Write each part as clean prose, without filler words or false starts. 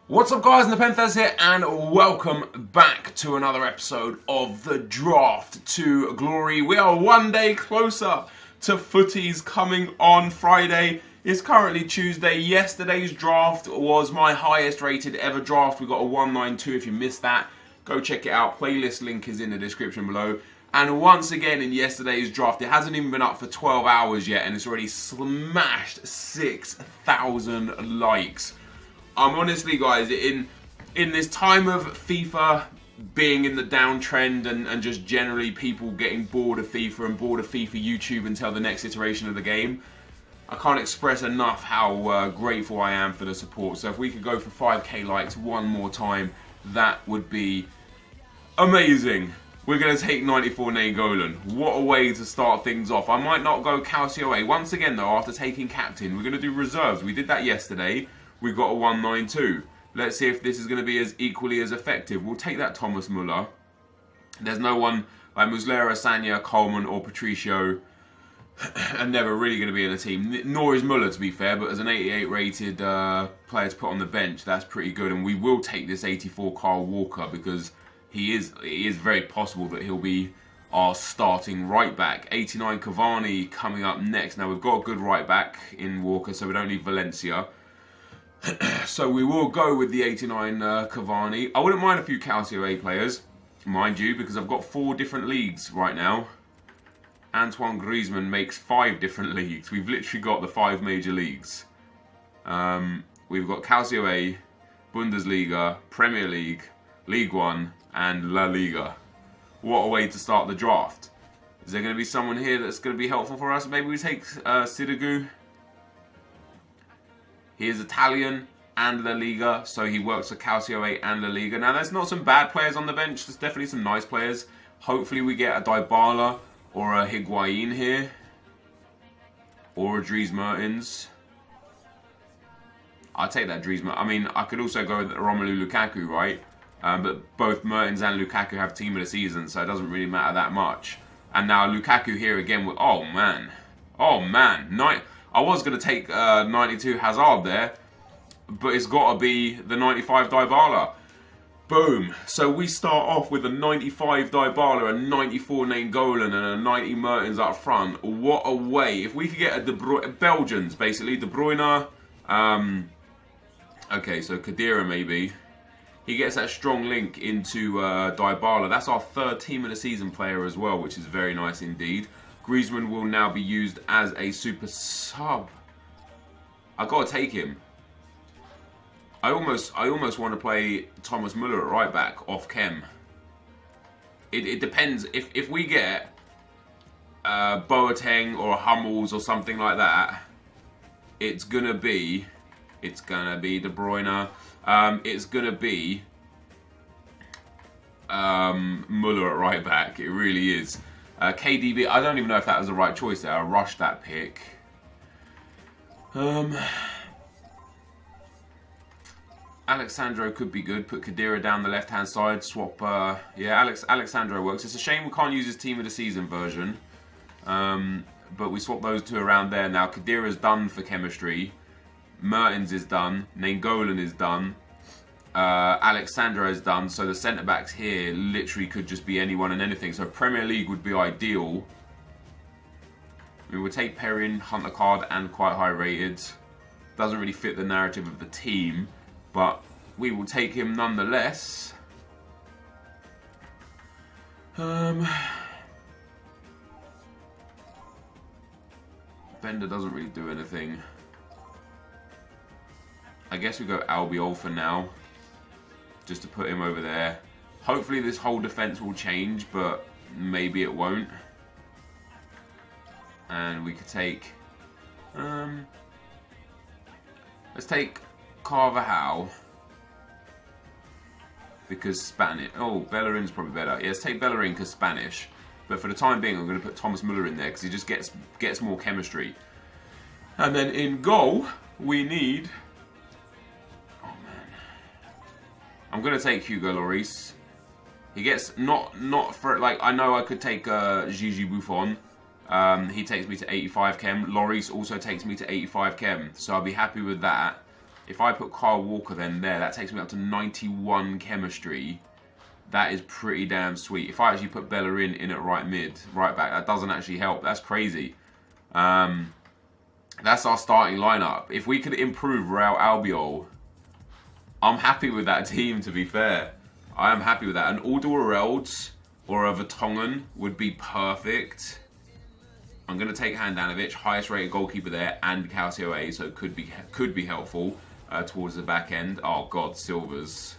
What's up guys, Nepenthes here and welcome back to another episode of the Draft to Glory. We are one day closer to footies coming on Friday. It's currently Tuesday. Yesterday's draft was my highest rated ever draft. We got a 192. If you missed that, go check it out. Playlist link is in the description below. And once again in yesterday's draft, it hasn't even been up for 12 hours yet and it's already smashed 6,000 likes. Honestly, guys, in this time of FIFA being in the downtrend and just generally people getting bored of FIFA and bored of FIFA YouTube until the next iteration of the game, I can't express enough how grateful I am for the support. So if we could go for 5k likes one more time, that would be amazing. We're going to take 94 NAINGGOLAN. What a way to start things off. I might not go Calcio. Once again, though, after taking captain, we're going to do reserves. We did that yesterday. We got a 192. Let's see if this is going to be as equally as effective. We'll take that Thomas Muller. There's no one like Muslera, Sanya, Coleman or Patricio are never really going to be in the team. Nor is Muller, to be fair, but as an 88 rated player to put on the bench, that's pretty good. And we will take this 84 Kyle Walker because it is very possible that he'll be our starting right back. 89 Cavani coming up next. Now we've got a good right back in Walker, so we don't need Valencia. So we will go with the 89 Cavani. I wouldn't mind a few Calcio A players, mind you, because I've got 4 different leagues right now. Antoine Griezmann makes 5 different leagues. We've literally got the 5 major leagues. We've got Calcio A, Bundesliga, Premier League, League One, and La Liga. What a way to start the draft. Is there going to be someone here that's going to be helpful for us? Maybe we take Sidigu. He is Italian and La Liga, so he works for Calcio A and La Liga. Now, there's not some bad players on the bench. There's definitely some nice players. Hopefully, we get a Dybala or a Higuain here. Or a Dries Mertens. I'll take that Dries Mertens. I mean, I could also go with Romelu Lukaku, right? But both Mertens and Lukaku have team of the season, so it doesn't really matter that much. And now Lukaku here again with... Oh, man. Oh, man. I was going to take 92 Hazard there, but it's got to be the 95 Dybala. Boom. So we start off with a 95 Dybala, a 94 NAINGGOLAN, and a 90 Mertens up front. What a way. If we could get a De Bruyne... Belgians, basically. De Bruyne. Okay, so Khedira maybe. He gets that strong link into Dybala. That's our 3rd team of the season player as well, which is very nice indeed. Griezmann will now be used as a super sub. I gotta take him. I almost want to play Thomas Muller at right back off Kem. It depends if we get Boateng or Hummels or something like that. It's gonna be De Bruyne. It's gonna be Muller at right back. It really is. KDB, I don't even know if that was the right choice there. I rushed that pick. Alexandro could be good. Put Khedira down the left-hand side. Swap, yeah, Alexandro works. It's a shame we can't use his team of the season version. But we swap those two around there. Now, Khedira's done for chemistry. Mertens is done. NAINGGOLAN is done. Alexandra is done, so the centre-backs here literally could just be anyone and anything. So Premier League would be ideal. We would take Perrin, Hunter card, and quite high rated. Doesn't really fit the narrative of the team, but we will take him nonetheless. Bender doesn't really do anything. I guess we go Albiol for now. Just to put him over there. Hopefully this whole defence will change, but maybe it won't. And we could take... let's take Carvajal. Because Spanish... Oh, Bellerin's probably better. Yeah, let's take Bellerin because Spanish. But for the time being, I'm going to put Thomas Muller in there because he just gets more chemistry. And then in goal, we need... I'm going to take Hugo Lloris. He gets not for like I know I could take Gigi Buffon. He takes me to 85 chem. Lloris also takes me to 85 chem. So I'll be happy with that. If I put Kyle Walker then there, that takes me up to 91 chemistry. That is pretty damn sweet. If I actually put Bellerin in at right back, that doesn't actually help. That's crazy. That's our starting lineup. If we could improve Real Albiol, I'm happy with that team, to be fair. I am happy with that. An Alderweireld or a Vertonghen would be perfect. I'm going to take Handanovic, highest rated goalkeeper there, and Calcio A, so it could be helpful towards the back end. Oh God, Silvers.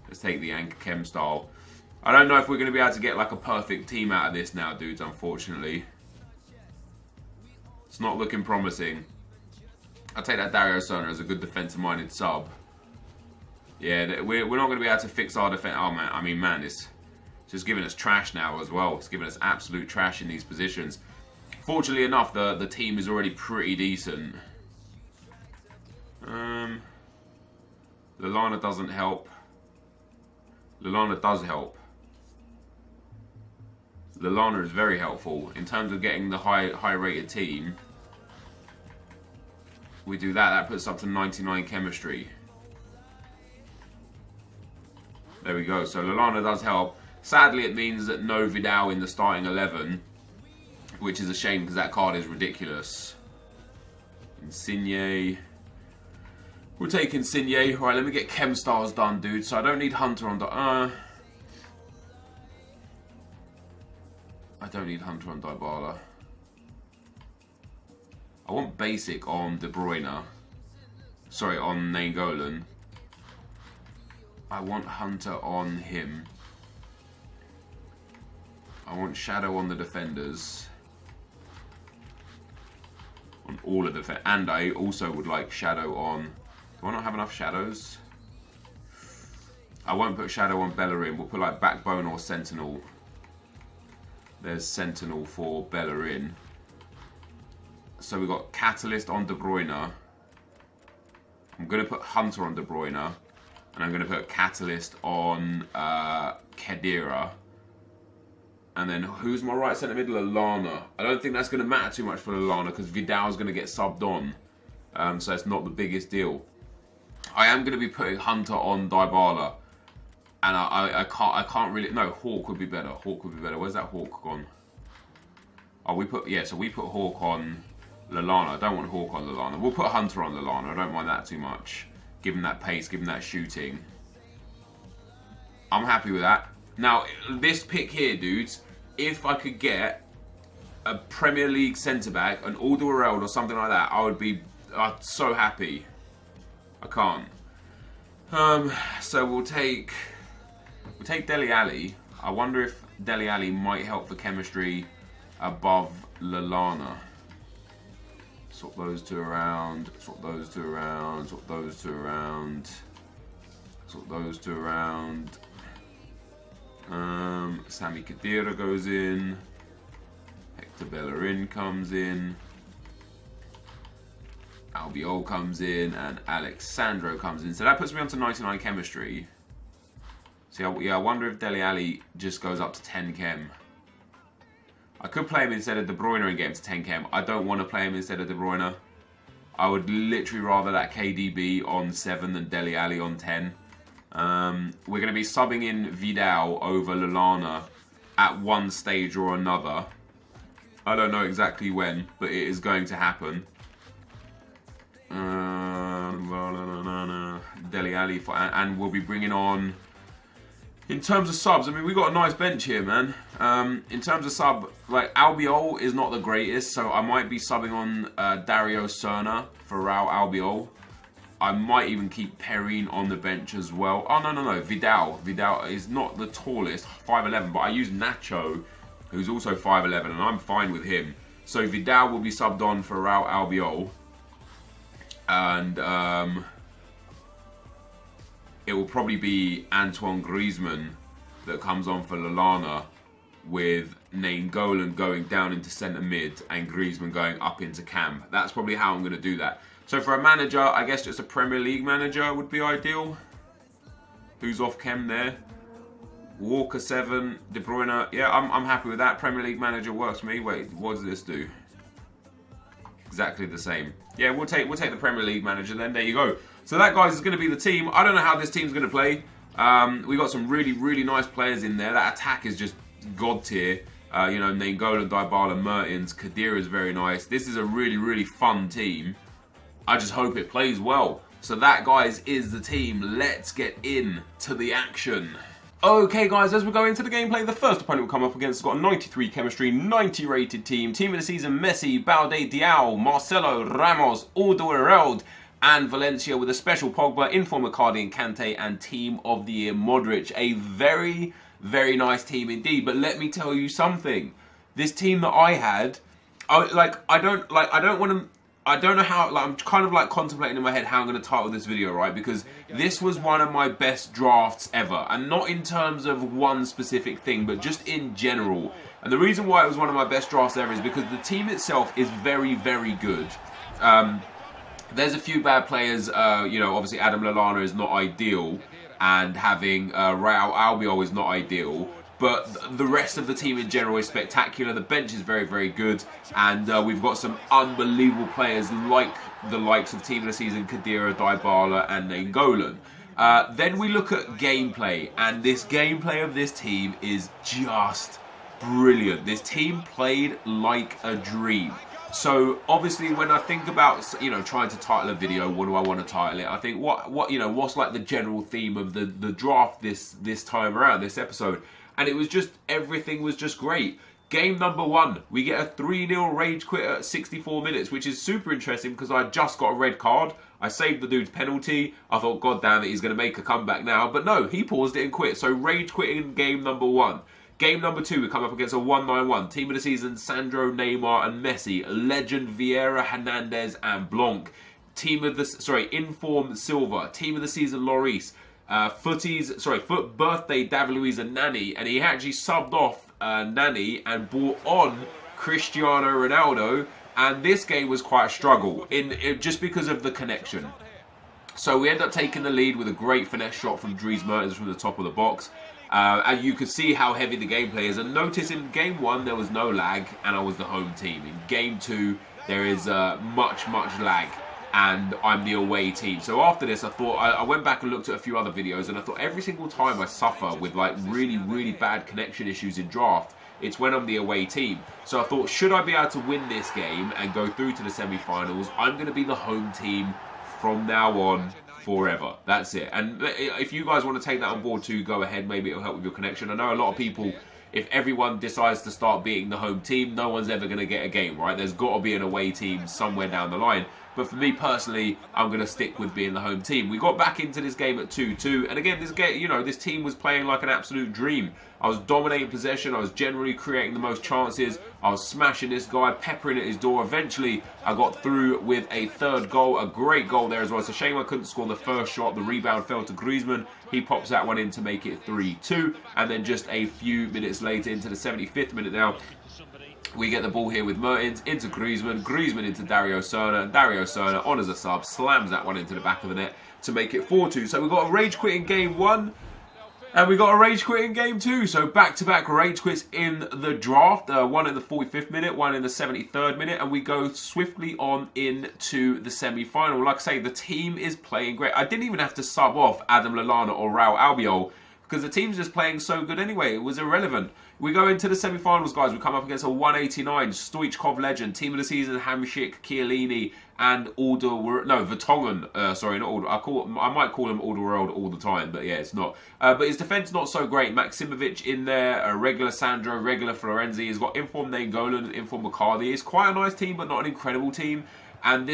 Let's take the Anchor Chem style. I don't know if we're going to be able to get like a perfect team out of this now, dudes, unfortunately. It's not looking promising. I'll take that Dario Serna as a good defensive-minded sub. Yeah, we're not going to be able to fix our defense. Oh man, I mean, man, it's just giving us trash now as well. It's giving us absolute trash in these positions. Fortunately enough, the team is already pretty decent. Lallana doesn't help. Lallana does help. Lallana is very helpful in terms of getting the high rated team. We do that. That puts us up to 99 chemistry. There we go. So Lallana does help. Sadly, it means that no Vidal in the starting 11, which is a shame because that card is ridiculous. Insigne. We'll take Insigne. Right, let me get Chem Stars done, dude. So I don't need Hunter on... I don't need Hunter on Dybala. I want basic on De Bruyne. Sorry, on NAINGGOLAN. I want Hunter on him. I want Shadow on the defenders. On all of the and I also would like Shadow on... Do I not have enough shadows? I won't put Shadow on Bellerin. We'll put like Backbone or Sentinel. There's Sentinel for Bellerin. So we've got Catalyst on De Bruyne. I'm going to put Hunter on De Bruyne. And I'm going to put Catalyst on Khedira. And then who's my right centre mid? Lallana. I don't think that's going to matter too much for Lallana because Vidal's going to get subbed on. So it's not the biggest deal. I am going to be putting Hunter on Dybala. And I can't really... No, Hawk would be better. Hawk would be better. Where's that Hawk gone? Oh, we put... Yeah, so we put Hawk on Lallana. I don't want Hawk on Lallana. We'll put Hunter on Lallana. I don't mind that too much. Give him that pace. Give him that shooting. I'm happy with that. Now, this pick here, dudes, if I could get a Premier League centre-back, an Alderweireld or something like that, I would be so happy. I can't. So we'll take Dele Alli. I wonder if Dele Alli might help the chemistry above Lallana. Swap those two around. Swap those two around. Swap those two around. Swap those two around. Sami Khedira goes in. Hector Bellerin comes in. Albiol comes in, and Alexandro comes in. So that puts me on to 99 chemistry. So yeah, I wonder if Dele Alli just goes up to 10 chem. I could play him instead of De Bruyne and get him to 10 chem. I don't want to play him instead of De Bruyne. I would literally rather that KDB on 7 than Dele Alli on 10. We're going to be subbing in Vidal over Lallana at one stage or another. I don't know exactly when, but it is going to happen. Dele Alli, and we'll be bringing on... In terms of subs, I mean, we've got a nice bench here, man. In terms of sub, like, Albiol is not the greatest, so I might be subbing on Dario Serna for Real Albiol. I might even keep Perrine on the bench as well. Oh, no. Vidal. Vidal is not the tallest, 5'11", but I use Nacho, who's also 5'11", and I'm fine with him. So Vidal will be subbed on for Real Albiol. And it will probably be Antoine Griezmann that comes on for Lallana, with NAINGGOLAN going down into centre mid and Griezmann going up into cam. That's probably how I'm going to do that. So for a manager, I guess just a Premier League manager would be ideal. Who's off chem there? Walker 7, De Bruyne. Yeah, I'm happy with that. Premier League manager works for me. Wait, what does this do? exactly the same. Yeah, we'll take the Premier League manager then. There you go. So that, guys, is going to be the team. I don't know how this team's going to play. We got some really nice players in there. That attack is just god tier. You know, NAINGGOLAN, Dybala, Mertens, Khedira is very nice. This is a really fun team. I just hope it plays well. So that, guys, is the team. Let's get into the action. Okay, guys, as we go into the gameplay, the first opponent we'll come up against has got a 93 chemistry, 90 rated team. Team of the season: Messi, Balde, Diao, Marcelo, Ramos, Alderweireld, and Valencia, with a special Pogba, Inform Icardi and Kante, and team of the year Modric. A very nice team indeed. But let me tell you something. This team that I had, I don't know how, like, I'm kind of like contemplating in my head how I'm going to title this video, right? Because this was one of my best drafts ever. And not in terms of one specific thing, but just in general. And the reason why it was one of my best drafts ever is because the team itself is very good. There's a few bad players, you know, obviously Adam Lallana is not ideal. And having Raul Albiol is not ideal. But the rest of the team in general is spectacular. The bench is very good. And we've got some unbelievable players like the likes of team of the season: Khedira, Dybala and NAINGGOLAN. Then we look at gameplay. And this gameplay of this team is just brilliant. This team played like a dream. So obviously when I think about, you know, trying to title a video, what do I want to title it? I think what you know, what's like the general theme of the draft this time around, this episode. And it was just, everything was just great. Game number 1, we get a 3-0 rage quit at 64 minutes, which is super interesting because I just got a red card. I saved the dude's penalty. I thought, God damn it, he's going to make a comeback now. But no, he paused it and quit. So rage quitting game number 1. Game number 2, we come up against a 1-9-1. Team of the season: Sandro, Neymar and Messi. Legend: Vieira, Hernandez and Blanc. Team of the, Inform: Silva. Team of the season: Lloris. Foot birthday: David Luiz and Nani, and he actually subbed off Nani and brought on Cristiano Ronaldo, and this game was quite a struggle just because of the connection. So we end up taking the lead with a great finesse shot from Dries Mertens from the top of the box, and you could see how heavy the gameplay is. And notice in game 1 there was no lag, and I was the home team. In game 2 there is much lag, and I'm the away team. So after this, I thought, I went back and looked at a few other videos, and I thought every single time I suffer with like really bad connection issues in draft, it's when I'm the away team. So I thought, should I be able to win this game and go through to the semi-finals, I'm going to be the home team from now on forever. That's it. And if you guys want to take that on board too, go ahead. Maybe it'll help with your connection. I know a lot of people, if everyone decides to start beating the home team, no one's ever going to get a game, right? There's got to be an away team somewhere down the line. But for me personally, I'm going to stick with being the home team. We got back into this game at 2-2. And again, this game, you know, this team was playing like an absolute dream. I was dominating possession. I was generally creating the most chances. I was smashing this guy, peppering at his door. Eventually, I got through with a 3rd goal. A great goal there as well. It's a shame I couldn't score the first shot. The rebound fell to Griezmann. He pops that one in to make it 3-2. And then just a few minutes later, into the 75th minute now, we get the ball here with Mertens into Griezmann. Griezmann into Dario Serna. Dario Serna on as a sub slams that one into the back of the net to make it 4-2. So we got a rage quit in game 1. And we got a rage quit in game 2. So back-to-back rage quits in the draft. One in the 45th minute, one in the 73rd minute. And we go swiftly on into the semi-final. Like I say, the team is playing great. I didn't even have to sub off Adam Lallana or Raul Albiol, because the team's just playing so good anyway. It was irrelevant. We go into the semi-finals, guys. We come up against a 189 Stoichkov legend. Team of the season: Hamšík, Chiellini, and Vertonghen. Sorry, not Alder. I might call him Alderweireld all the time, but yeah, it's not. But his defense not so great. Maximovic in there, a regular Sandro, regular Florenzi. He's got Inform NAINGGOLAN, Inform Icardi. It's quite a nice team, but not an incredible team. And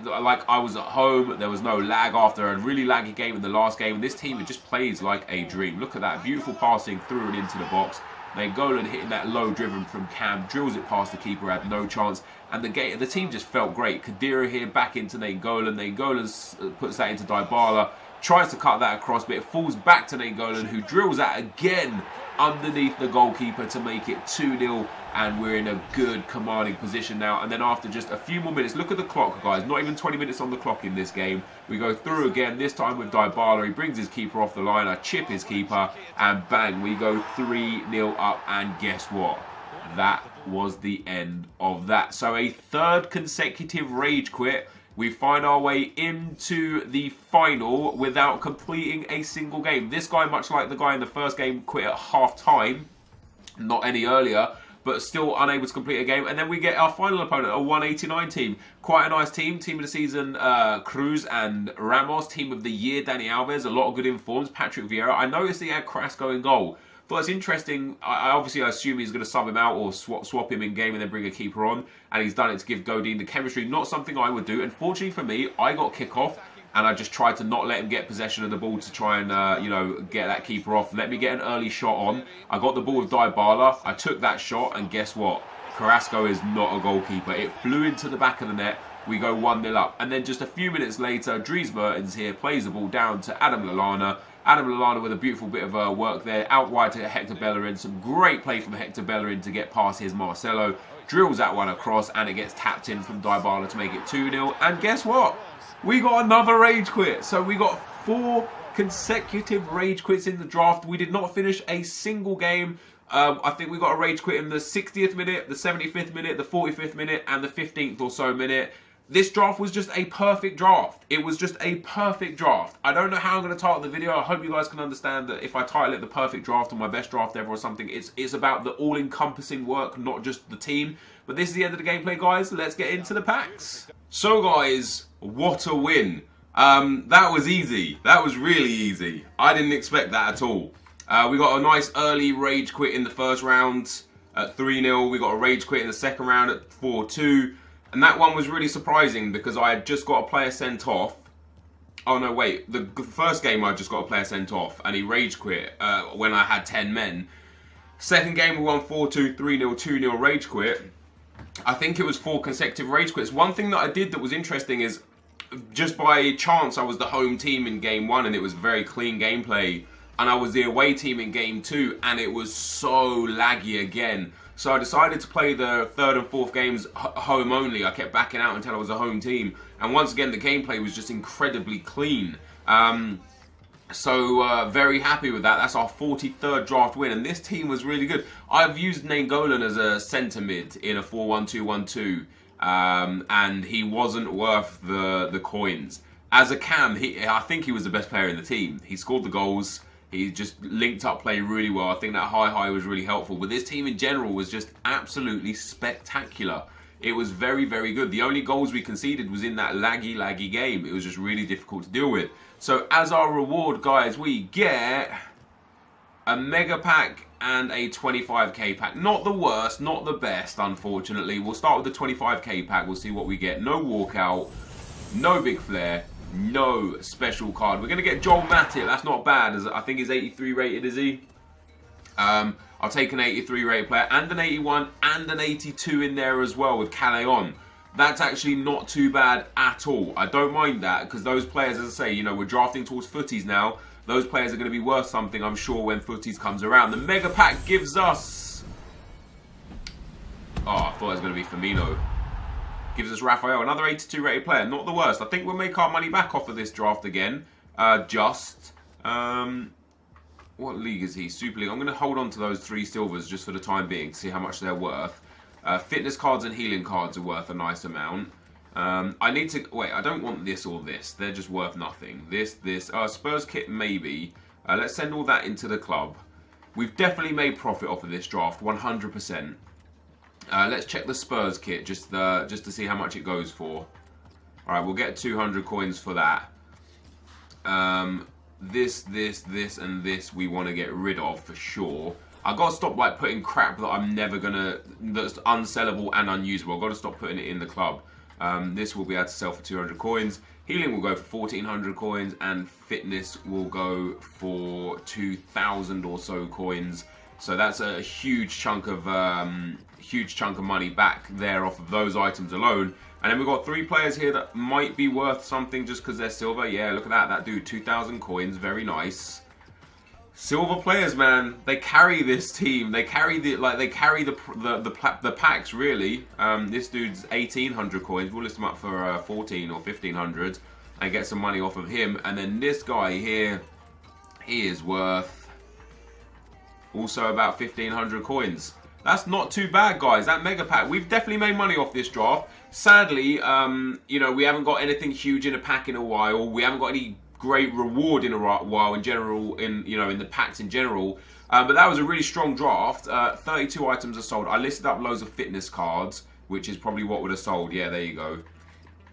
like, I was at home, there was no lag after a really laggy game in the last game. And this team, it just plays like a dream. Look at that, beautiful passing through and into the box. NAINGGOLAN hitting that low driven from Cam, drills it past the keeper, had no chance. And the team just felt great. Khedira here back into NAINGGOLAN. NAINGGOLAN puts that into Dybala, tries to cut that across, but it falls back to NAINGGOLAN, who drills that again underneath the goalkeeper to make it 2-0. And we're in a good commanding position now. And then after just a few more minutes, look at the clock, guys. Not even 20 minutes on the clock in this game. We go through again, this time with Dybala. He brings his keeper off the line. I chip his keeper. And bang, we go 3-0 up. And guess what? That was the end of that. So a third consecutive rage quit. We find our way into the final without completing a single game. This guy, much like the guy in the first game, quit at half time, not any earlier, but still unable to complete a game. And then we get our final opponent, a 189 team. Quite a nice team. Team of the season, Cruz and Ramos. Team of the year, Dani Alves. A lot of good informs. Patrick Vieira. I noticed he had Carrasco in goal. Thought it's interesting. I assume he's going to sub him out or swap him in game and then bring a keeper on. And he's done it to give Godin the chemistry. Not something I would do. Unfortunately for me, I got kickoff. And I just tried to not let him get possession of the ball to try and, you know, get that keeper off. Let me get an early shot on. I got the ball with Dybala. I took that shot, and guess what? Carrasco is not a goalkeeper. It flew into the back of the net. We go 1-0 up. And then just a few minutes later, Dries Mertens here plays the ball down to Adam Lallana. Adam Lallana with a beautiful bit of work there. Out wide to Hector Bellerin. Some great play from Hector Bellerin to get past his Marcelo. Drills that one across, and it gets tapped in from Dybala to make it 2-0. And guess what? We got another rage quit. So we got 4 consecutive rage quits in the draft. We did not finish a single game. I think we got a rage quit in the 60th minute, the 75th minute, the 45th minute, and the 15th or so minute. This draft was just a perfect draft. It was just a perfect draft. I don't know how I'm going to title the video. I hope you guys can understand that if I title it the perfect draft or my best draft ever or something, it's about the all-encompassing work, not just the team. But this is the end of the gameplay, guys. Let's get into the packs. So, guys, what a win. That was easy. That was really easy. I didn't expect that at all. We got a nice early rage quit in the first round at 3-0. We got a rage quit in the second round at 4-2. And that one was really surprising because I had just got a player sent off. Oh, no, wait. The first game, I just got a player sent off and he rage quit when I had 10 men. Second game, we won 4-2, 3-0, 2-0 rage quit. I think it was 4 consecutive rage quits. One thing that I did that was interesting is just by chance I was the home team in game 1 and it was very clean gameplay. And I was the away team in game 2 and it was so laggy again. So I decided to play the 3rd and 4th games home only. I kept backing out until I was a home team. And once again, the gameplay was just incredibly clean. So very happy with that. That's our 43rd draft win. And this team was really good. I've used NAINGGOLAN as a centre mid in a 4-1-2-1-2. And he wasn't worth the coins. As a cam, I think he was the best player in the team. He scored the goals. He just linked up play really well. I think that high was really helpful. But this team in general was just absolutely spectacular. It was very, very good. The only goals we conceded was in that laggy game. It was just really difficult to deal with. So as our reward, guys, we get a mega pack and a 25k pack. Not the worst, not the best, unfortunately. We'll start with the 25k pack. We'll see what we get. No walkout, no big flare. No special card. We're going to get Joel Matip. That's not bad. I think he's 83 rated, is he? I'll take an 83 rated player and an 81 and an 82 in there as well with Calais on. That's actually not too bad at all. I don't mind that because those players, as I say, you know, we're drafting towards footies now. Those players are going to be worth something, I'm sure, when footies comes around. The mega pack gives us... Oh, I thought it was going to be Firmino. Gives us Raphael, another 82 rated player. Not the worst. I think we'll make our money back off of this draft again. What league is he? Super League. I'm going to hold on to those 3 silvers just for the time being to see how much they're worth. Fitness cards and healing cards are worth a nice amount. I need to... Wait, I don't want this or this. They're just worth nothing. This. Spurs kit, maybe. Let's send all that into the club. We've definitely made profit off of this draft, 100%. Let's check the Spurs kit just to see how much it goes for. Alright, we'll get 200 coins for that. This, and this we want to get rid of for sure. I've got to stop like putting crap that I'm never gonna... that's unsellable and unusable. I've got to stop putting it in the club. This will be able to sell for 200 coins. Healing will go for 1,400 coins. And fitness will go for 2,000 or so coins. So that's a huge chunk of money back there off of those items alone. And then we've got 3 players here that might be worth something just because they're silver. Yeah, look at that. That dude, 2,000 coins. Very nice. Silver players, man. They carry this team. They carry the packs really. This dude's 1,800 coins. We'll list him up for 14 or 1,500 and get some money off of him. And then this guy here, he is worth also about 1,500 coins. That's not too bad, guys. That mega pack, we've definitely made money off this draft. Sadly, you know, we haven't got anything huge in a pack in a while. We haven't got any great reward in a while in general, in the packs in general. But that was a really strong draft. 32 items are sold. I listed up loads of fitness cards, which is probably what would have sold. Yeah, there you go.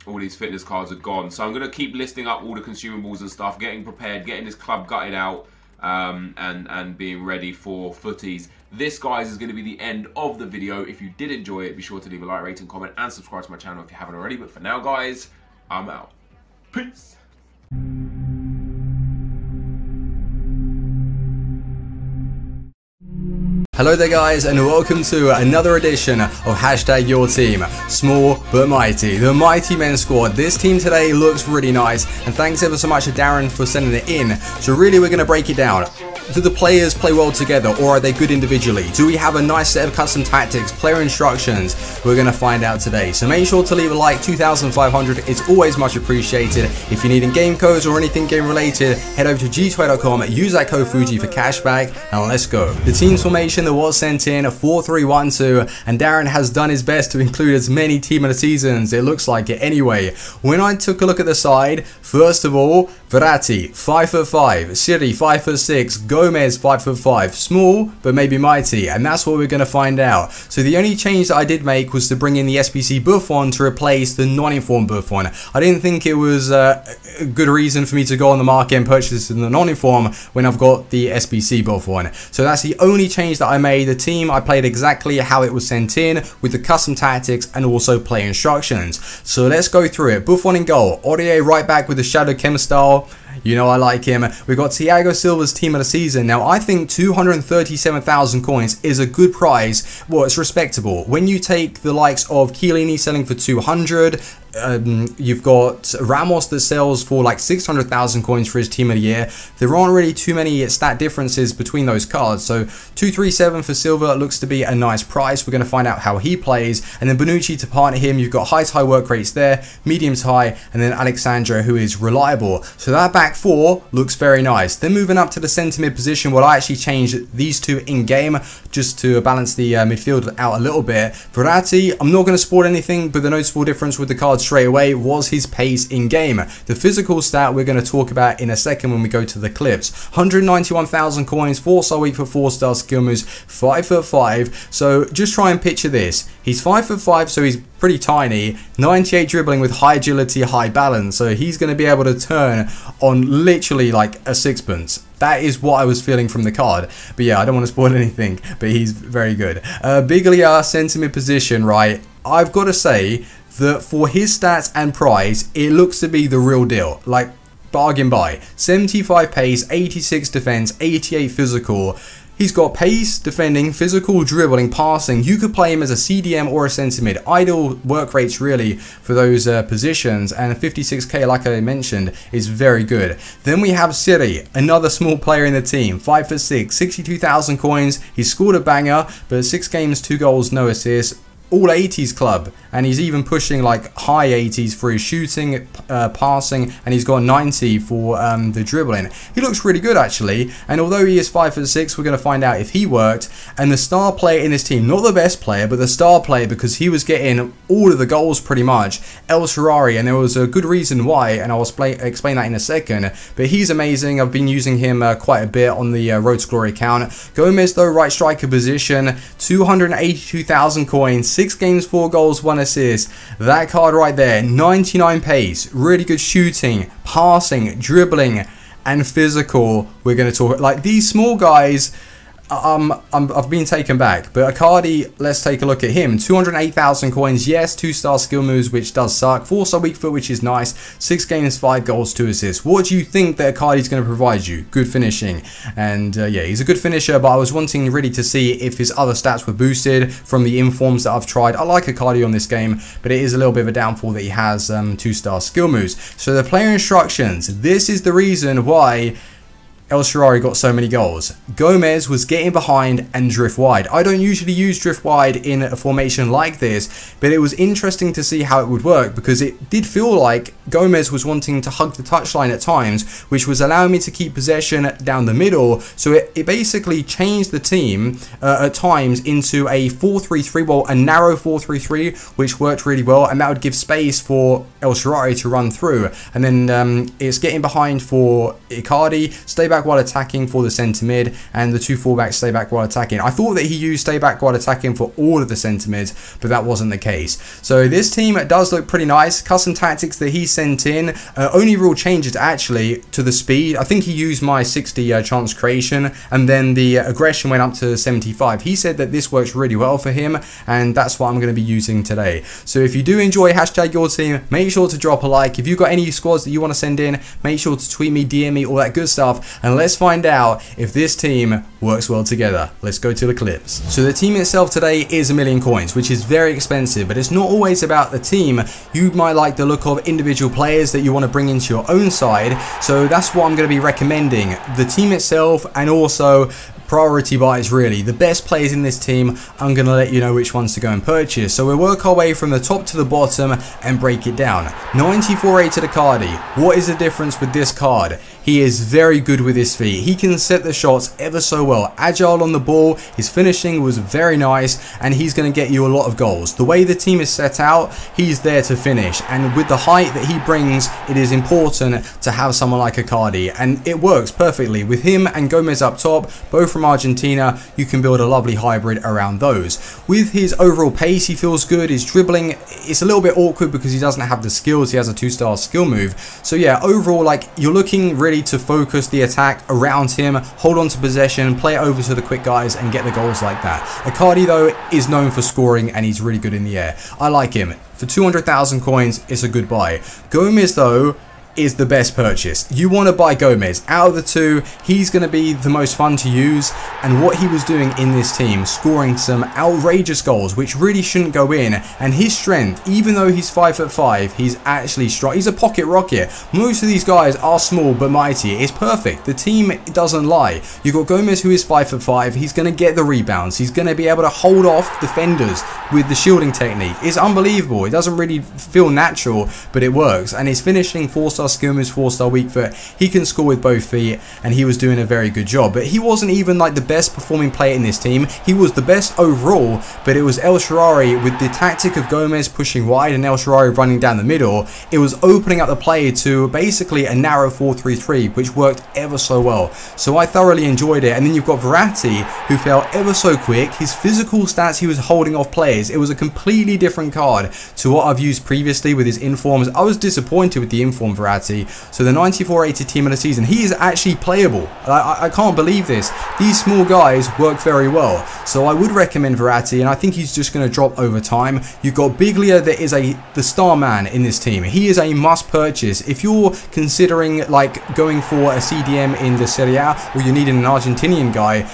All these fitness cards are gone. So I'm going to keep listing up all the consumables and stuff, getting prepared, getting this club gutted out, and being ready for footies. This, guys, is going to be the end of the video. If you did enjoy it, be sure to leave a like, rating, comment, and subscribe to my channel if you haven't already. But for now, guys, I'm out. Peace. Hello there guys, and welcome to another edition of #YourTeam. Small but mighty. The mighty men's squad. This team today looks really nice, and thanks ever so much to Darren for sending it in. So really we're going to break it down. Do the players play well together, or are they good individually? Do we have a nice set of custom tactics, player instructions? We're going to find out today. So make sure to leave a like. 2,500 is always much appreciated. If you need in-game codes or anything game related, head over to g2a.com, use that code Fuji for cashback, and let's go. The team's formation that was sent in, 4-3-1-2, and Darren has done his best to include as many team of the seasons. It looks like it anyway. When I took a look at the side, first of all, Verratti, 5'5", Siri, 5'6", Gomez, 5'5", small but maybe mighty, and that's what we're going to find out. So the only change that I did make was to bring in the SBC Buffon to replace the non-informed Buffon. I didn't think it was a good reason for me to go on the market and purchase the non-inform when I've got the SBC Buffon. So that's the only change that I made. The team, I played exactly how it was sent in with the custom tactics and also play instructions. So let's go through it. Buffon in goal, Aurier right back with the Shadow Chem style. You know I like him. We've got Thiago Silva's team of the season. Now I think 237,000 coins is a good price. Well, it's respectable. When you take the likes of Chiellini selling for 200, you've got Ramos that sells for like 600,000 coins for his team of the year. There aren't really too many stat differences between those cards. So 237 for Silva looks to be a nice price. We're going to find out how he plays. And then Bonucci to partner him, you've got high to high work rates there, medium to high, and then Alexandra, who is reliable. So that back four looks very nice. Then moving up to the centre mid position, well, I actually changed these two in game just to balance the midfield out a little bit. Verratti, I'm not going to spoil anything, but the noticeable difference with the cards straight away was his pace in game. The physical stat we're going to talk about in a second when we go to the clips. 191,000 coins, 4-star weak for 4-star skill moves, 5'5". So just try and picture this. He's 5'5", so he's pretty tiny. 98 dribbling with high agility, high balance. So he's going to be able to turn on literally like a sixpence. That is what I was feeling from the card. But yeah, I don't want to spoil anything, but he's very good. Biglia, centre mid position, right? I've got to say that for his stats and price, it looks to be the real deal. Like, bargain buy. 75 pace, 86 defense, 88 physical. He's got pace, defending, physical, dribbling, passing. You could play him as a CDM or a centre mid. Ideal work rates really for those positions, and 56k, like I mentioned, is very good. Then we have Siri, another small player in the team, 5'6", 62,000 coins. He scored a banger, but 6 games, 2 goals, no assists. All 80s club, and he's even pushing like high 80s for his shooting, passing, and he's got 90 for the dribbling. He looks really good actually, and although he is 5'6", we're going to find out if he worked. And the star player in this team, not the best player, but the star player, because he was getting all of the goals pretty much, El Shaarawy, and there was a good reason why, and I'll explain that in a second. But he's amazing. I've been using him quite a bit on the Road to Glory account. Gomez though, right striker position, 282,000 coins, 6 games, 4 goals, 1 assist. That card right there, 99 pace, really good shooting, passing, dribbling, and physical. We're going to talk like these small guys. I've been taken back, but Icardi, let's take a look at him. 208,000 coins, yes, 2-star skill moves, which does suck. 4-star weak foot, which is nice. 6 games, 5 goals, 2 assists. What do you think that Icardi's going to provide you? Good finishing, and yeah, he's a good finisher, but I was wanting really to see if his other stats were boosted from the informs that I've tried. I like Icardi on this game, but it is a little bit of a downfall that he has 2-star skill moves. So the player instructions, this is the reason why El Shaarawy got so many goals. Gomez was getting behind and drift wide. I don't usually use drift wide in a formation like this, but it was interesting to see how it would work because it did feel like Gomez was wanting to hug the touchline at times, which was allowing me to keep possession down the middle. So it basically changed the team at times into a 4-3-3, well, a narrow 4-3-3, which worked really well, and that would give space for El Shaarawy to run through. And then it's getting behind for Icardi, stay back while attacking for the centre mid, and the 2 fullbacks stay back while attacking. I thought that he used stay back while attacking for all of the centre mids, but that wasn't the case. So this team does look pretty nice. Custom tactics that he sent in, only real changes actually to the speed. I think he used my 60 chance creation, and then the aggression went up to 75. He said that this works really well for him, and that's what I'm going to be using today. So if you do enjoy #YourTeam, make sure to drop a like. If you've got any squads that you want to send in, make sure to tweet me, DM me, all that good stuff, and let's find out if this team works well together. Let's go to the clips. So the team itself today is 1,000,000 coins, which is very expensive, but it's not always about the team. You might like the look of individual players that you want to bring into your own side, so that's what I'm going to be recommending. The team itself, and also priority buys, really. The best players in this team, I'm going to let you know which ones to go and purchase. So we'll work our way from the top to the bottom and break it down. 94 rated Icardi. What is the difference with this card? He is very good with his feet. He can set the shots ever so well. Agile on the ball, his finishing was very nice, and he's going to get you a lot of goals. The way the team is set out, he's there to finish, and with the height that he brings, it is important to have someone like Icardi, and it works perfectly. With him and Gomez up top, both from Argentina, you can build a lovely hybrid around those. With his overall pace, he feels good. His dribbling, it's a little bit awkward because he doesn't have the skills. He has a 2-star skill move. So yeah, overall, like, you're looking really to focus the attack around him, hold on to possession, play it over to the quick guys, and get the goals like that. Icardi, though, is known for scoring, and he's really good in the air. I like him. For 200,000 coins, it's a good buy. Gomez, though, is the best purchase. You want to buy Gomez. Out of the two, he's going to be the most fun to use, and what he was doing in this team, scoring some outrageous goals which really shouldn't go in, and his strength, even though he's 5'5", he's actually strong. He's a pocket rocket. Most of these guys are small but mighty. It's perfect. The team doesn't lie. You've got Gomez, who is 5'5". He's going to get the rebounds. He's going to be able to hold off defenders with the shielding technique. It's unbelievable. It doesn't really feel natural, but it works, and his finishing, 4-star skill moves, 4-star weak foot. He can score with both feet, and he was doing a very good job. But he wasn't even like the best performing player in this team. He was the best overall, but it was El Shaarawy with the tactic of Gomez pushing wide and El Shaarawy running down the middle. It was opening up the play to basically a narrow 4-3-3, which worked ever so well. So I thoroughly enjoyed it. And then you've got Verratti, who fell ever so quick. His physical stats, he was holding off players. It was a completely different card to what I've used previously with his informs. I was disappointed with the inform Verratti. So the 94 rated team of the season, he is actually playable. I can't believe this. These small guys work very well. So I would recommend Verratti, and I think he's just going to drop over time. You've got Biglia, that is the star man in this team. He is a must purchase. If you're considering like going for a CDM in the Serie A, or you're needing an Argentinian guy,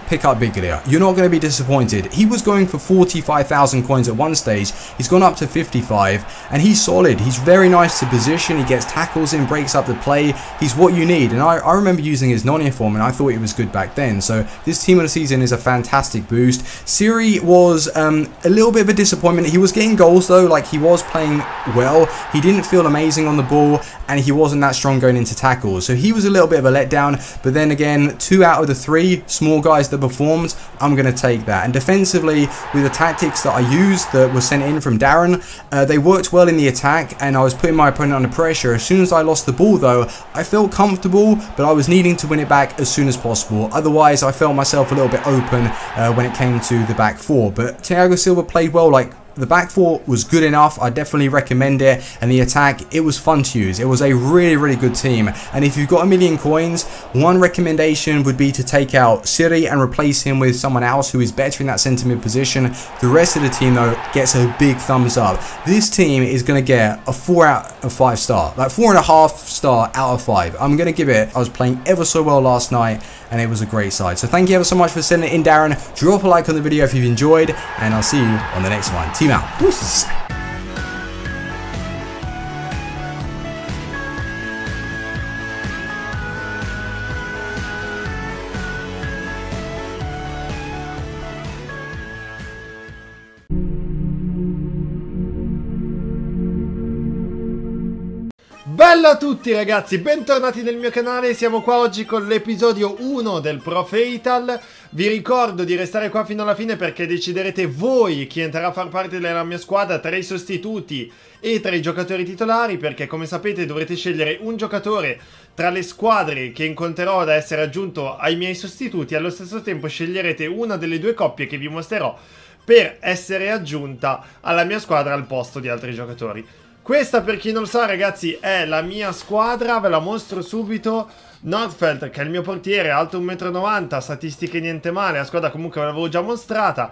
pick up Biglia. You're not going to be disappointed. He was going for 45,000 coins at one stage. He's gone up to 55, and he's solid. He's very nice to position. He gets tackles in, breaks up the play. He's what you need. And I remember using his non-inform, and I thought it was good back then. So this team of the season is a fantastic boost. Siri was a little bit of a disappointment. He was getting goals though. Like, he was playing well. He didn't feel amazing on the ball, and he wasn't that strong going into tackles. So he was a little bit of a letdown. But then again, 2 out of the 3 small guys that performed, I'm going to take that. And defensively, with the tactics that I used that were sent in from Darren, they worked well in the attack, and I was putting my opponent under pressure. As soon as I lost the ball though, I felt comfortable, but I was needing to win it back as soon as possible. Otherwise, I felt myself a little bit open when it came to the back four. But Thiago Silva played well. Like, the back four was good enough. I definitely recommend it. And the attack, it was fun to use. It was a really, really good team. And if you've got 1,000,000 coins, one recommendation would be to take out Siri and replace him with someone else who is better in that centre mid position. The rest of the team, though, gets a big thumbs up. This team is going to get a 4 out of 5 star. Like 4.5 star out of 5. I'm going to give it. I was playing ever so well last night, and it was a great side. So thank you ever so much for sending it in, Darren. Drop a like on the video if you've enjoyed, and I'll see you on the next one. Team out. Peace. Bella a tutti ragazzi, bentornati nel mio canale, siamo qua oggi con l'episodio 1 del Pro Fatal. Vi ricordo di restare qua fino alla fine perché deciderete voi chi entrerà a far parte della mia squadra tra i sostituti e tra i giocatori titolari, perché come sapete dovrete scegliere un giocatore tra le squadre che incontrerò da essere aggiunto ai miei sostituti e allo stesso tempo sceglierete una delle due coppie che vi mostrerò per essere aggiunta alla mia squadra al posto di altri giocatori. Questa, per chi non lo sa ragazzi, è la mia squadra, ve la mostro subito. Nordfeld, che è il mio portiere, alto 1,90 m, statistiche niente male, la squadra comunque ve l'avevo già mostrata.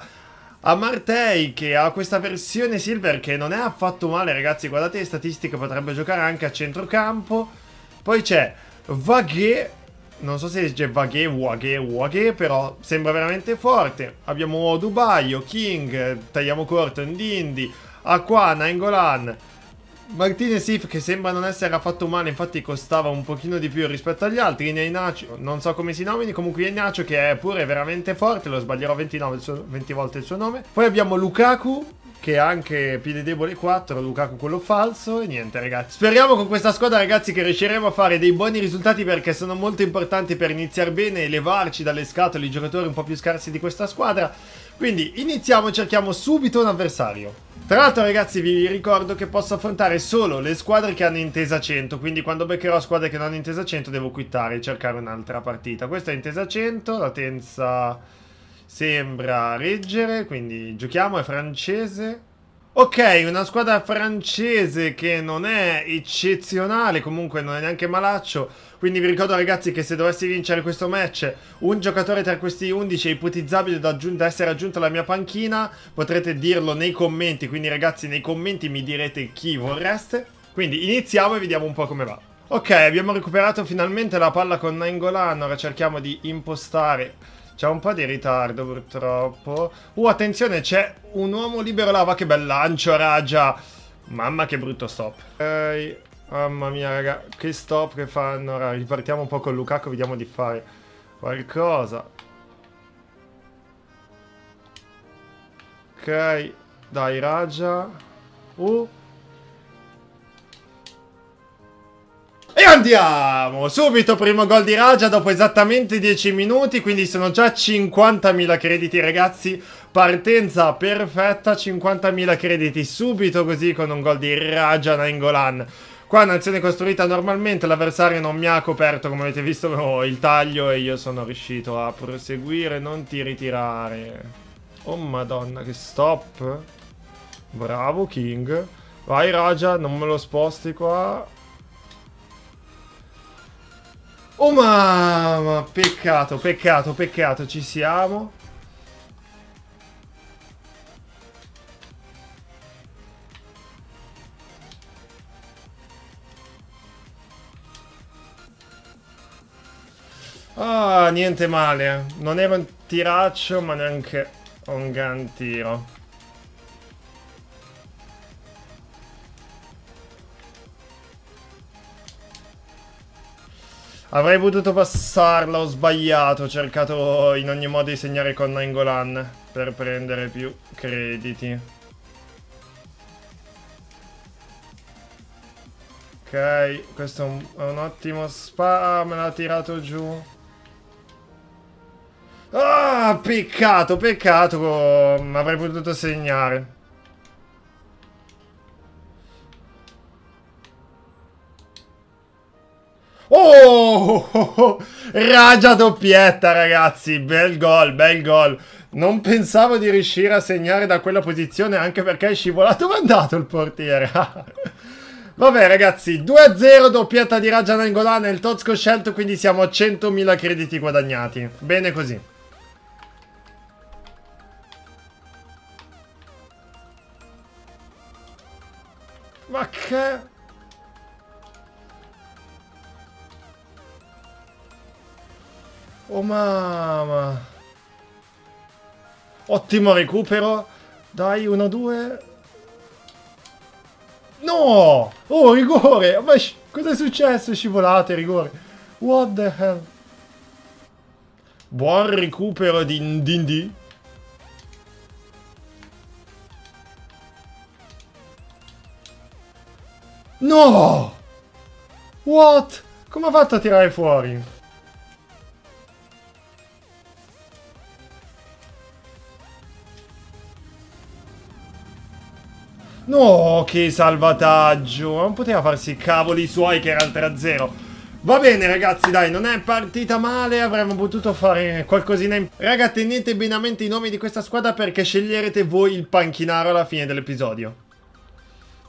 Amartey, che ha questa versione silver che non è affatto male ragazzi, guardate le statistiche, potrebbe giocare anche a centrocampo. Poi c'è Vaghe, non so se dice Vaghe, però sembra veramente forte. Abbiamo Dubaio, King, tagliamo corto, Ndindi, Aqua, NAINGGOLAN, Martinez If, che sembra non essere affatto male, infatti costava un pochino di più rispetto agli altri. Iheanacho, non so come si nomini, comunque Iheanacho che è pure veramente forte, lo sbaglierò 20 volte il suo nome. Poi abbiamo Lukaku, che ha anche piede debole 4, Lukaku quello falso, e niente ragazzi. Speriamo con questa squadra ragazzi che riusciremo a fare dei buoni risultati, perché sono molto importanti per iniziare bene e levarci dalle scatole i giocatori un po' più scarsi di questa squadra. Quindi iniziamo e cerchiamo subito un avversario. Tra l'altro ragazzi vi ricordo che posso affrontare solo le squadre che hanno intesa 100, quindi quando beccherò squadre che non hanno intesa 100 devo quittare e cercare un'altra partita. Questa è intesa 100, la tenza sembra reggere, quindi giochiamo, è francese. Ok, una squadra francese che non è eccezionale, comunque non è neanche malaccio. Quindi vi ricordo ragazzi che se dovessi vincere questo match, un giocatore tra questi 11 è ipotizzabile da essere aggiunto alla mia panchina. Potrete dirlo nei commenti, quindi ragazzi nei commenti mi direte chi vorreste. Quindi iniziamo e vediamo un po' come va. Ok, abbiamo recuperato finalmente la palla con NAINGGOLAN, ora cerchiamo di impostare. C'è un po' di ritardo purtroppo. Attenzione, c'è un uomo libero là, va che bel lancio, ragia. Mamma che brutto stop. Ok, mamma mia raga, che stop che fanno. Ora ripartiamo un po' con Lukaku, vediamo di fare qualcosa. Ok, dai ragia. E andiamo! Subito primo gol di Raja dopo esattamente 10 minuti, quindi sono già 50.000 crediti ragazzi. Partenza perfetta, 50.000 crediti subito così con un gol di Raja NAINGGOLAN. Qua un'azione costruita normalmente, l'avversario non mi ha coperto come avete visto il taglio e io sono riuscito a proseguire, non ti ritirare. Oh madonna che stop. Bravo King. Vai Raja, non me lo sposti qua. Oh mamma, peccato, ci siamo. Ah, niente male. Non era un tiraccio, ma neanche un gran tiro. Avrei potuto passarla, ho sbagliato, ho cercato in ogni modo di segnare con NAINGGOLAN per prendere più crediti. Ok, questo è un ottimo spa, me l'ha tirato giù. Ah, peccato, avrei potuto segnare. Oh, Raja doppietta ragazzi, bel gol. Non pensavo di riuscire a segnare da quella posizione, anche perché è scivolato, ma è andato il portiere. Vabbè ragazzi, 2-0, doppietta di Raja NAINGGOLAN e il TOTS che ho scelto, quindi siamo a 100.000 crediti guadagnati. Bene così. Ma che... Oh mamma. Ottimo recupero. Dai, 1-2. No! Oh, rigore! Ma cosa è successo? Scivolate, rigore. What the hell? Buon recupero di Ndindi. No! What? Come ha fatto a tirare fuori? No, che salvataggio. Non poteva farsi i cavoli suoi che era il 3-0. Va bene ragazzi, dai, non è partita male, avremmo potuto fare qualcosina in... Raga, tenete bene a mente i nomi di questa squadra perché sceglierete voi il panchinaro alla fine dell'episodio.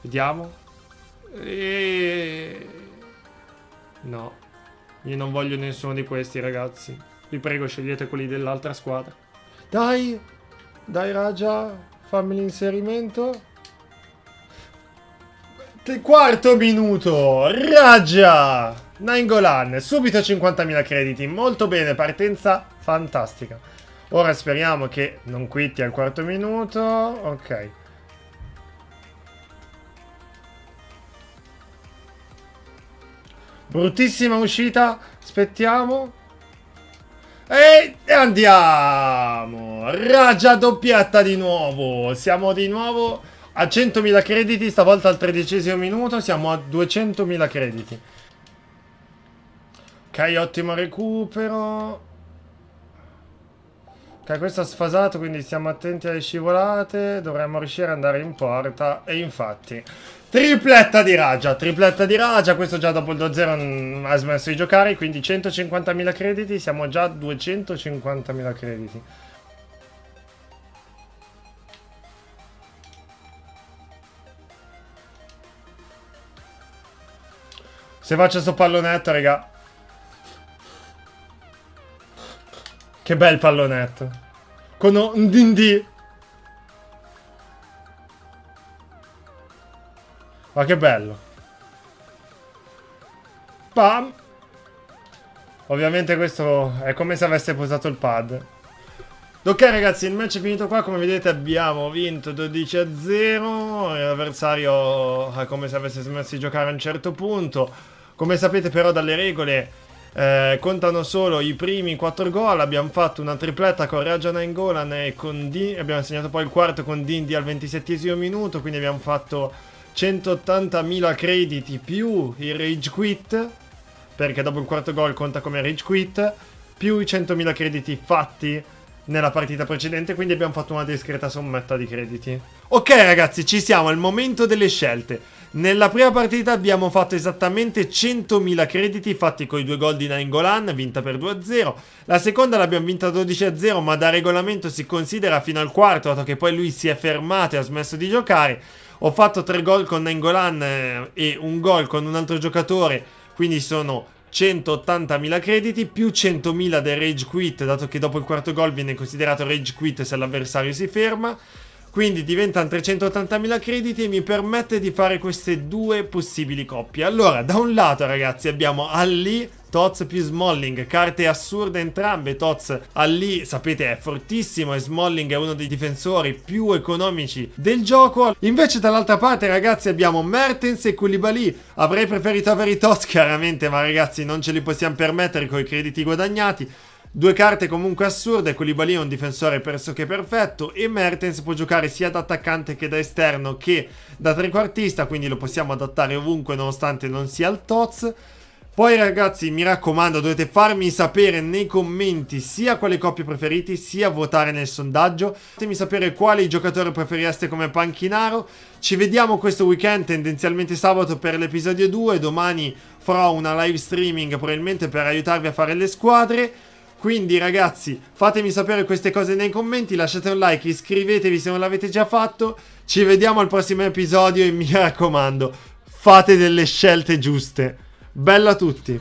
Vediamo. No, io non voglio nessuno di questi ragazzi. Vi prego, scegliete quelli dell'altra squadra. Dai, dai Raja, fammi l'inserimento. Quarto minuto, Raja! NAINGGOLAN, subito 50.000 crediti, molto bene, partenza fantastica. Ora speriamo che non quitti al quarto minuto, ok. Bruttissima uscita, aspettiamo. E andiamo! Raja doppietta di nuovo, siamo di nuovo a 100.000 crediti, stavolta al 13° minuto, siamo a 200.000 crediti. Ok, ottimo recupero. Ok, questo ha sfasato, quindi stiamo attenti alle scivolate. Dovremmo riuscire ad andare in porta. E infatti, tripletta di Raja. Tripletta di Raja. Questo già dopo il 2-0 ha smesso di giocare. Quindi 150.000 crediti. Siamo già a 250.000 crediti. Se faccio sto pallonetto, raga. Che bel pallonetto. Con un dindì. Ma che bello. Bam. Ovviamente questo è come se avesse posato il pad. Ok ragazzi, il match è finito qua. Come vedete abbiamo vinto 12-0. L'avversario è come se avesse smesso di giocare a un certo punto. Come sapete però dalle regole contano solo i primi 4 gol. Abbiamo fatto una tripletta con Raja NAINGGOLAN e con abbiamo segnato poi il quarto con Dindi al 27° minuto. Quindi abbiamo fatto 180.000 crediti più il rage quit, perché dopo il quarto gol conta come rage quit, più i 100.000 crediti fatti nella partita precedente. Quindi abbiamo fatto una discreta sommetta di crediti. Ok ragazzi, ci siamo al momento delle scelte. Nella prima partita abbiamo fatto esattamente 100.000 crediti fatti con i 2 gol di NAINGGOLAN, vinta per 2-0. La seconda l'abbiamo vinta 12-0, ma da regolamento si considera fino al quarto, dato che poi lui si è fermato e ha smesso di giocare. Ho fatto 3 gol con NAINGGOLAN e un gol con un altro giocatore, quindi sono 180.000 crediti più 100.000 del rage quit, dato che dopo il quarto gol viene considerato rage quit se l'avversario si ferma. Quindi diventano 380.000 crediti e mi permette di fare queste due possibili coppie. Allora, da un lato ragazzi abbiamo Ali, TOTS più Smalling, carte assurde entrambe. TOTS Ali sapete è fortissimo e Smalling è uno dei difensori più economici del gioco. Invece dall'altra parte ragazzi abbiamo Mertens e Koulibaly. Avrei preferito avere i TOTS chiaramente, ma ragazzi non ce li possiamo permettere con i crediti guadagnati. 2 carte comunque assurde. Koulibaly è un difensore pressoché perfetto e Mertens può giocare sia da attaccante che da esterno che da trequartista, quindi lo possiamo adattare ovunque nonostante non sia il TOTS. Poi ragazzi mi raccomando, dovete farmi sapere nei commenti sia quale coppie preferiti sia votare nel sondaggio. Fatemi sapere quali giocatori preferireste come panchinaro. Ci vediamo questo weekend, tendenzialmente sabato, per l'episodio 2. Domani farò una live streaming probabilmente per aiutarvi a fare le squadre. Quindi ragazzi fatemi sapere queste cose nei commenti, lasciate un like, iscrivetevi se non l'avete già fatto. Ci vediamo al prossimo episodio e mi raccomando, fate delle scelte giuste. Bella a tutti!